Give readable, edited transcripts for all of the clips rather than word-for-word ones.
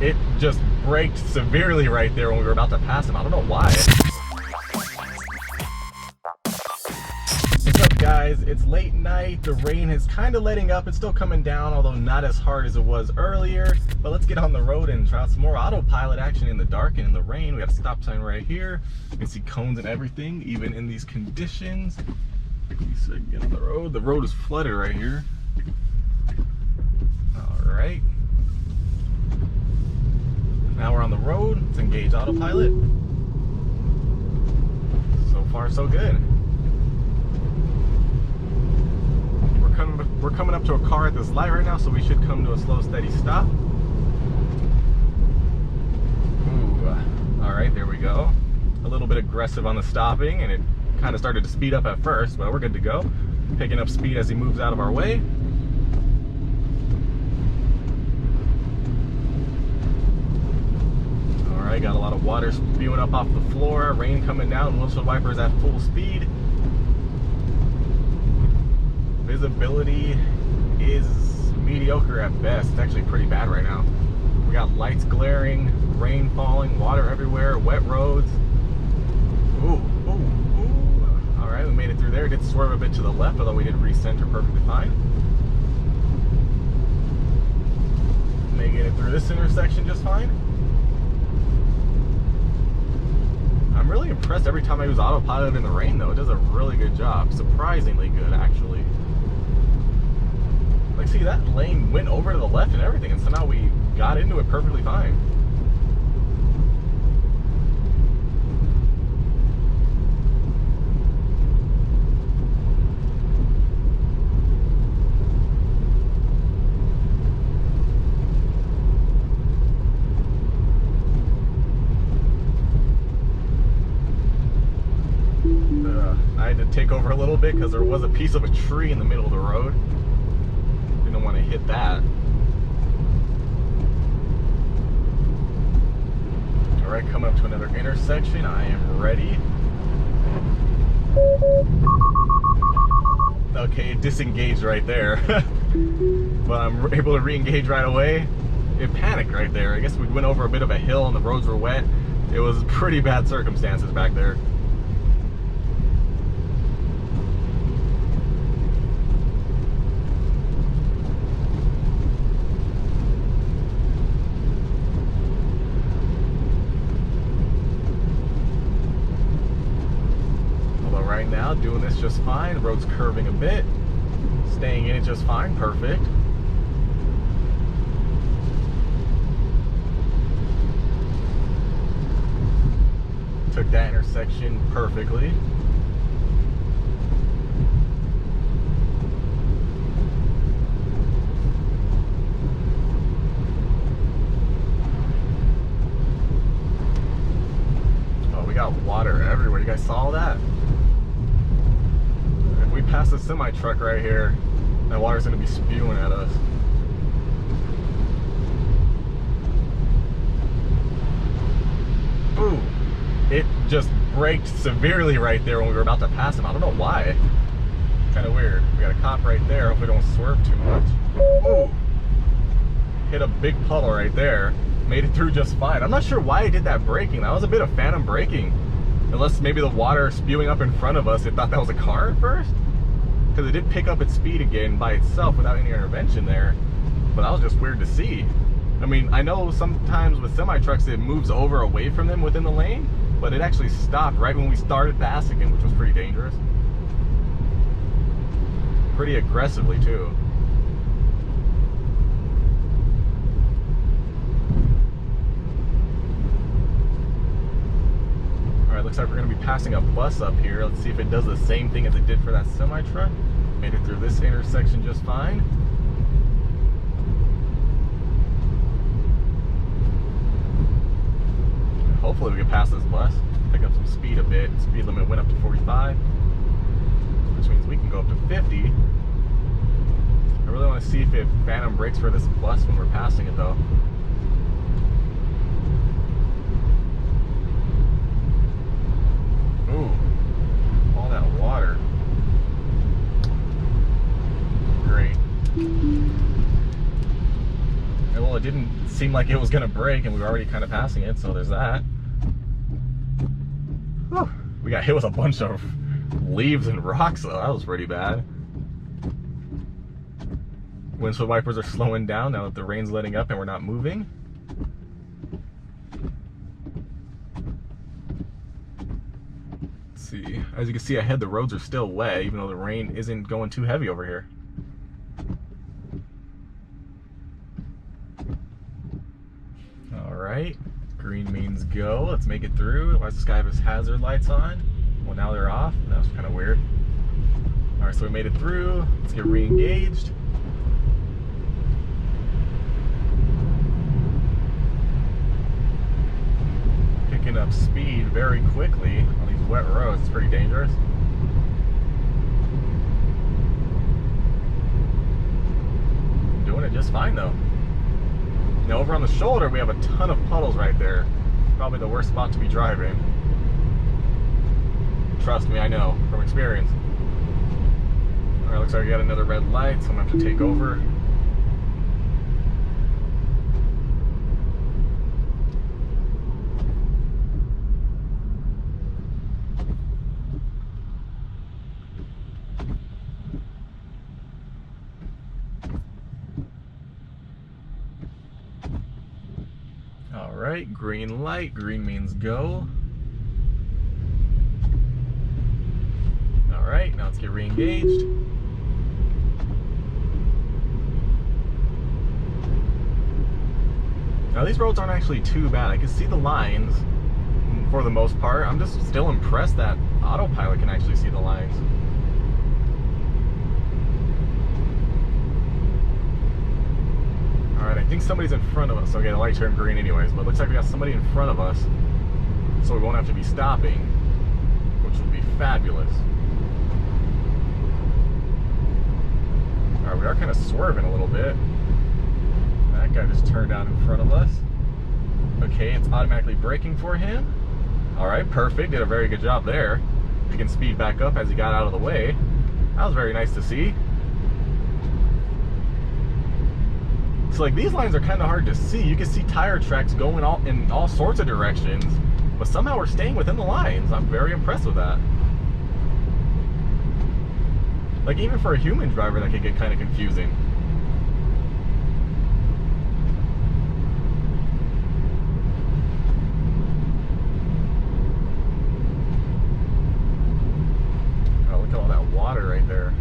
It just braked severely right there when we were about to pass him. I don't know why. What's up, guys? It's late night. The rain is kind of letting up. It's still coming down, although not as hard as it was earlier. But let's get on the road and try out some more autopilot action in the dark and in the rain. We got a stop sign right here. You can see cones and everything, even in these conditions. So get on the road. The road is flooded right here. All right. Now we're on the road. Let's engage autopilot. So far, so good. We're coming up to a car at this light right now, so we should come to a slow, steady stop. Ooh, all right, there we go. A little bit aggressive on the stopping, and it kind of started to speed up at first, but we're good to go. Picking up speed as he moves out of our way. All right, got a lot of water spewing up off the floor, rain coming down, windshield wipers at full speed. Visibility is mediocre at best. It's actually pretty bad right now. We got lights glaring, rain falling, water everywhere, wet roads. Ooh, ooh, ooh. All right, we made it through there. Did swerve a bit to the left, although we did recenter perfectly fine. Making it through this intersection just fine. I'm really impressed every time I use autopilot in the rain, though. It does a really good job. Surprisingly good, actually. Like, see, that lane went over to the left and everything, and somehow we got into it perfectly fine. I had to take over a little bit because there was a piece of a tree in the middle of the road. Didn't want to hit that. All right, coming up to another intersection. I am ready. Okay, it disengaged right there. But I'm able to re-engage right away. It panicked right there. I guess we went over a bit of a hill and the roads were wet. It was pretty bad circumstances back there. Right now, doing this just fine. Road's curving a bit, staying in it just fine. Perfect. Took that intersection perfectly. Oh, we got water everywhere. You guys saw that? We pass a semi truck right here, that water's gonna be spewing at us. Ooh, it just braked severely right there when we were about to pass him. I don't know why. Kind of weird. We got a cop right there. Hopefully don't swerve too much. Ooh, hit a big puddle right there. Made it through just fine. I'm not sure why it did that braking. That was a bit of phantom braking. Unless maybe the water spewing up in front of us, it thought that was a car at first. Because it did pick up its speed again by itself without any intervention there. But that was just weird to see. I mean, I know sometimes with semi-trucks it moves over away from them within the lane, but it actually stopped right when we started passing him, which was pretty dangerous. Pretty aggressively too. Alright, looks like we're going to be passing a bus up here. Let's see if it does the same thing as it did for that semi-truck. Made it through this intersection just fine. Hopefully we can pass this bus. Pick up some speed a bit. Speed limit went up to 45, which means we can go up to 50. I really want to see if it phantom brakes for this bus when we're passing it though. Ooh, all that water. Great. It will Well, it didn't seem like it was gonna break, and we were already kind of passing it, so there's that. Whew. We got hit with a bunch of leaves and rocks, though. That was pretty bad. Windshield wipers are slowing down now that the rain's letting up and we're not moving. Let's see. As you can see ahead, the roads are still wet, even though the rain isn't going too heavy over here. Alright, green means go. Let's make it through. Why does this guy have his hazard lights on? Well, now they're off. That was kind of weird. Alright, so we made it through. Let's get re-engaged. Picking up speed very quickly on these wet roads. It's pretty dangerous. Doing it just fine though. Now over on the shoulder we have a ton of puddles right there. Probably the worst spot to be driving. Trust me, I know from experience. Alright, looks like we got another red light, so I'm gonna have to take over. Alright, green light, green means go. Alright, now let's get re-engaged. Now these roads aren't actually too bad. I can see the lines for the most part. I'm just still impressed that Autopilot can actually see the lines. Alright, I think somebody's in front of us. Okay, the light turned green anyways, but it looks like we got somebody in front of us, so we won't have to be stopping, which will be fabulous. Alright, we are kind of swerving a little bit. That guy just turned out in front of us. Okay, it's automatically braking for him. Alright, perfect. Did a very good job there. He can speed back up as he got out of the way. That was very nice to see. So like these lines are kind of hard to see. You can see tire tracks going in all sorts of directions, but somehow we're staying within the lines. I'm very impressed with that. Like even for a human driver, that could get kind of confusing. Oh, look at all that water right there.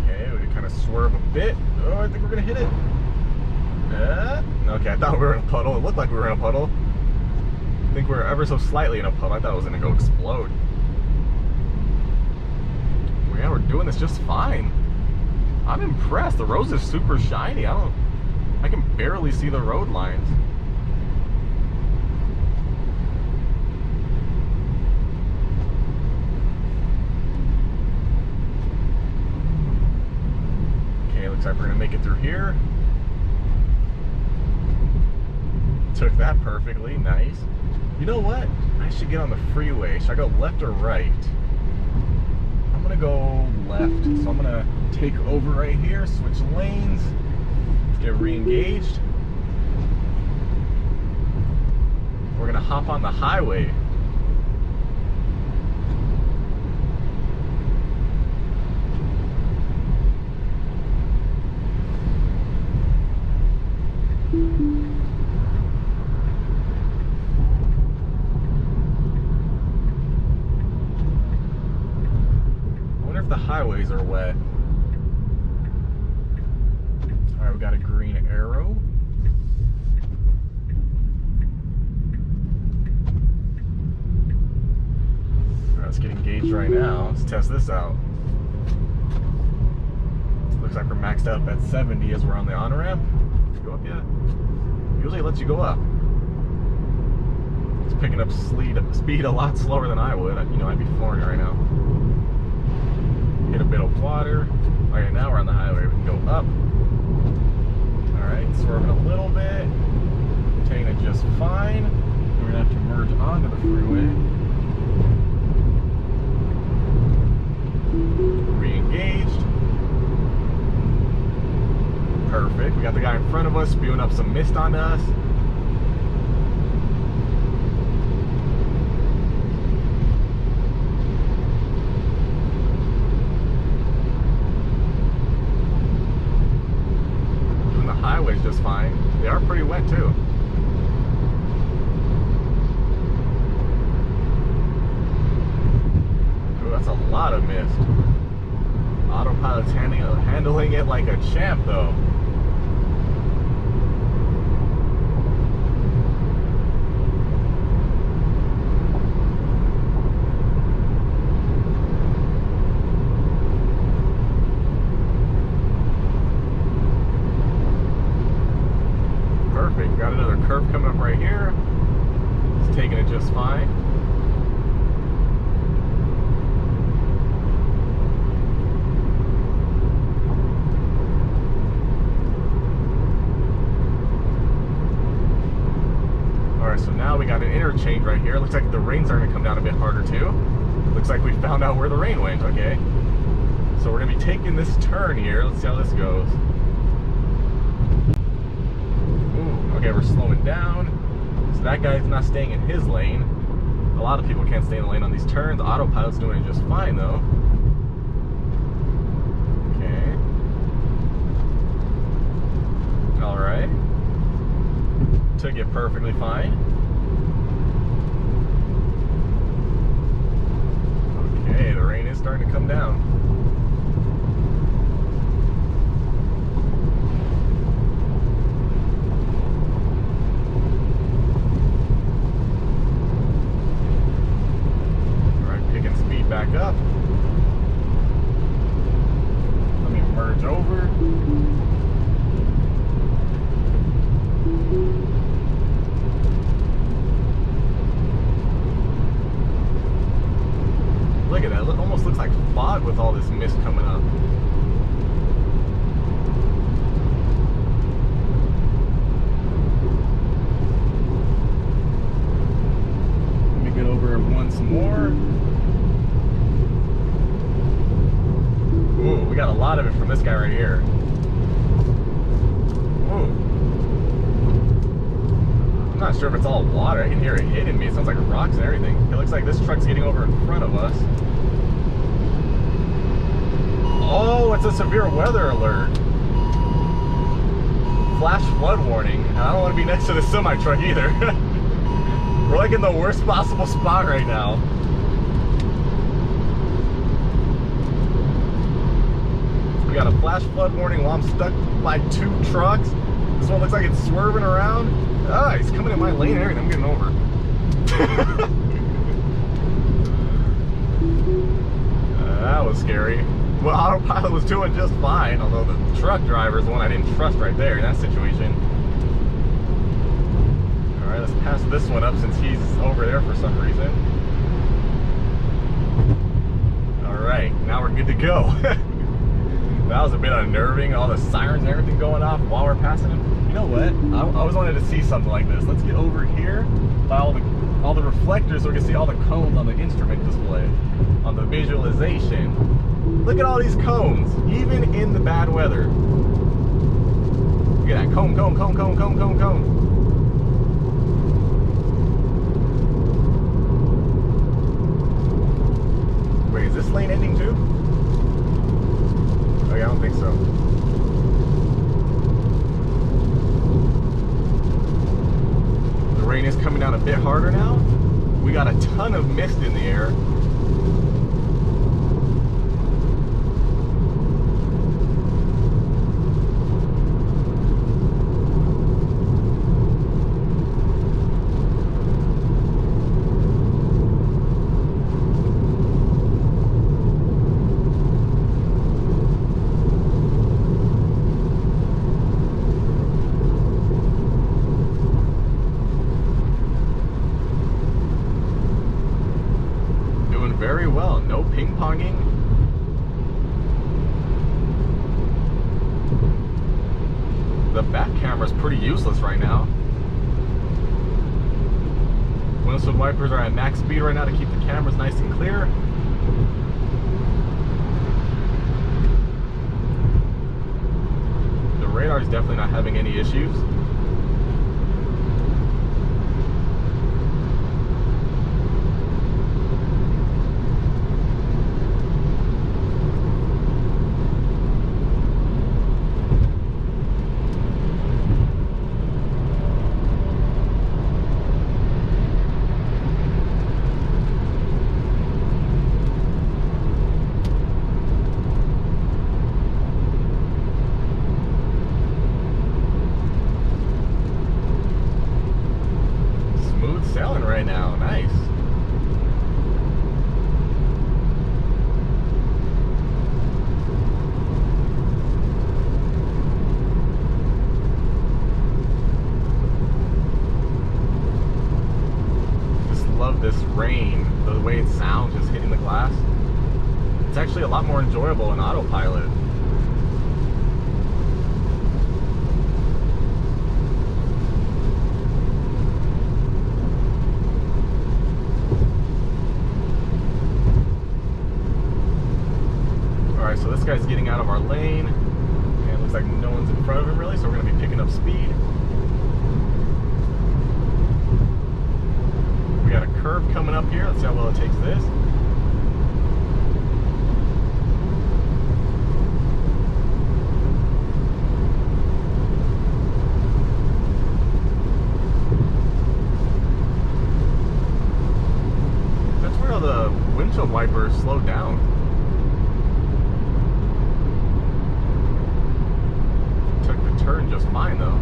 Okay, we can kind of swerve a bit. Oh, I think we're gonna hit it. Okay, I thought we were in a puddle. It looked like we were in a puddle. I think we were ever so slightly in a puddle. I thought it was gonna go explode. Well, yeah, we're doing this just fine. I'm impressed. The roads are super shiny. I can barely see the road lines. Okay, looks like we're gonna make it through here. Took that perfectly, nice. You know what? I should get on the freeway. Should I go left or right? I'm gonna go left. So I'm gonna take over right here, switch lanes, get re-engaged. We're gonna hop on the highway. The highways are wet. Alright, we got a green arrow. Alright, let's get engaged right now. Let's test this out. Looks like we're maxed up at 70 as we're on the on-ramp. Go up yet? Usually it lets you go up. It's picking up speed a lot slower than I would. You know, I'd be flooring it right now. Hit a bit of water. Okay, now we're on the highway. We can go up. Alright, swerving a little bit. Taking it just fine. We're gonna have to merge onto the freeway. Re-engaged. Perfect. We got the guy in front of us spewing up some mist onto us. Doing the highways just fine. They are pretty wet too. Ooh, that's a lot of mist. Autopilot's handling it like a champ though. Perfect. Got another curve coming up right here. It's taking it just fine. So now we got an interchange right here. Looks like the rain's starting to come down a bit harder too. Looks like we found out where the rain went. Okay. So we're gonna be taking this turn here. Let's see how this goes. Ooh, okay, we're slowing down. So that guy's not staying in his lane. A lot of people can't stay in the lane on these turns. Autopilot's doing it just fine though. Okay. All right. Took it perfectly fine. Okay, the rain is starting to come down. All right, picking speed back up. Let me merge over. Look at that, it almost looks like fog with all this mist coming up. Let me get over once more. Ooh, we got a lot of it from this guy right here. Ooh. I'm not sure if it's all water. I can hear it hitting me. It sounds like rocks and everything. It looks like this truck's getting over in front of us. Oh, it's a severe weather alert. Flash flood warning. And I don't want to be next to the semi-truck either. We're like in the worst possible spot right now. We got a flash flood warning while I'm stuck by two trucks. This one looks like it's swerving around. Ah, he's coming in my lane and everything. I'm getting over. That was scary. Well, Autopilot was doing just fine, although the truck driver is the one I didn't trust right there in that situation. All right, let's pass this one up since he's over there for some reason. All right, now we're good to go. That was a bit unnerving, all the sirens and everything going off while we're passing him. You know what? I always wanted to see something like this. Let's get over here by all the reflectors so we can see all the cones on the instrument display, on the visualization. Look at all these cones, even in the bad weather. Look at that, cone, cone, cone, cone, cone, cone, cone. Wait, is this lane ending too? Oh yeah, I don't think so. The rain is coming down a bit harder now. We got a ton of mist in the air. Very well, no ping-ponging. The back camera's pretty useless right now. Windshield wipers are at max speed right now to keep the cameras nice and clear. The Radar's definitely not having any issues. Sailing right now, nice. Just love this rain, the way it sounds just hitting the glass. It's actually a lot more enjoyable in Autopilot. Alright, so this guy's getting out of our lane, and it looks like no one's in front of him really, so we're going to be picking up speed. We got a curve coming up here. Let's see how well it takes this. That's where all the windshield wipers slowed down. Turn just fine though.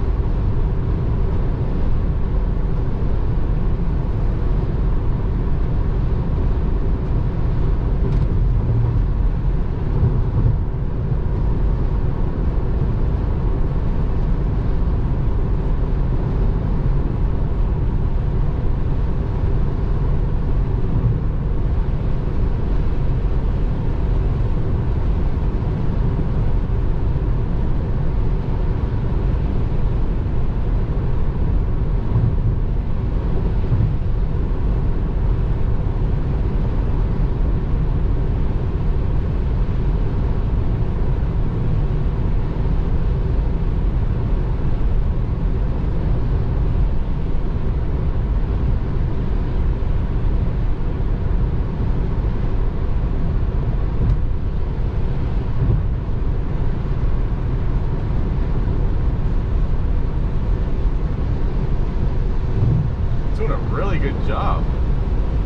Really good job.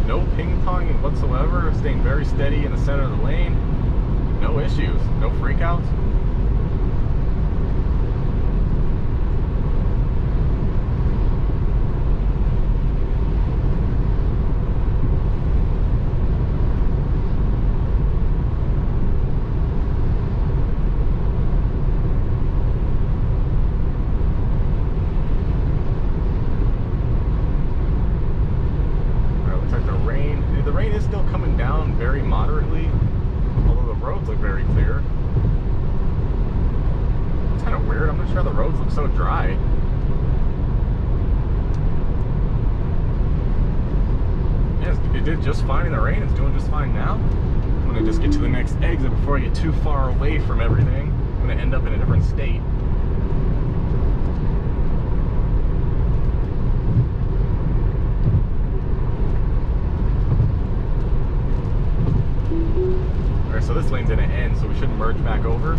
No ping-ponging whatsoever, staying very steady in the center of the lane. No issues, no freakouts. The rain is still coming down very moderately, although the roads look very clear. It's kind of weird. I'm not sure how the roads look so dry. Yeah, it did just fine in the rain. It's doing just fine now. I'm going to just get to the next exit before I get too far away from everything. I'm going to end up in a different state. So this lane's gonna end, so we shouldn't merge back over.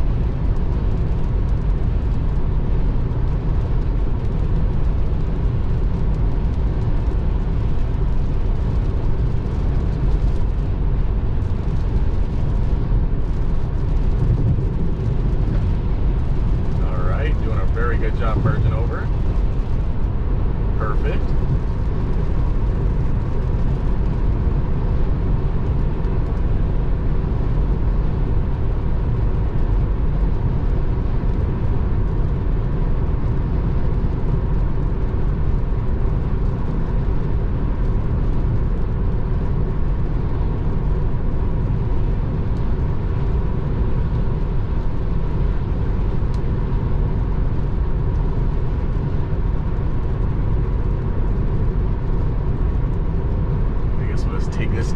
All right, doing a very good job merging over. Perfect.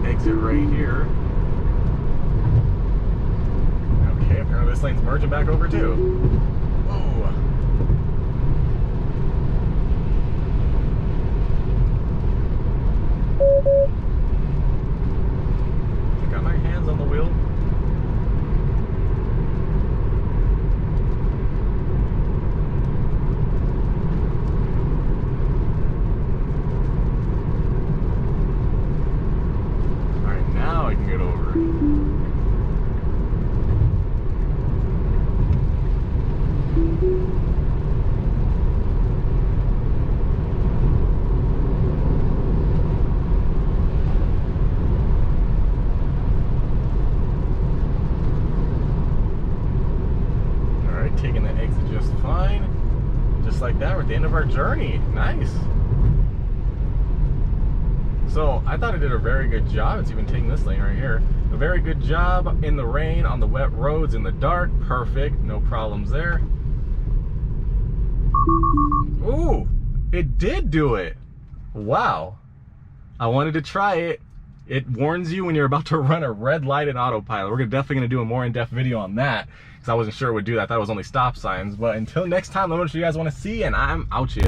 Exit right here. Okay, apparently this lane's merging back over too. Whoa. at the end of our journey. Nice. So I thought it did a very good job. It's even taking this lane right here. A very good job in the rain, on the wet roads, in the dark. Perfect, no problems there. Ooh, it did do it. Wow. I wanted to try it. It warns you when you're about to run a red light in autopilot. We're definitely gonna do a more in-depth video on that because I wasn't sure it would do that. I thought it was only stop signs. But until next time, let me know what you guys want to see, and I'm out here.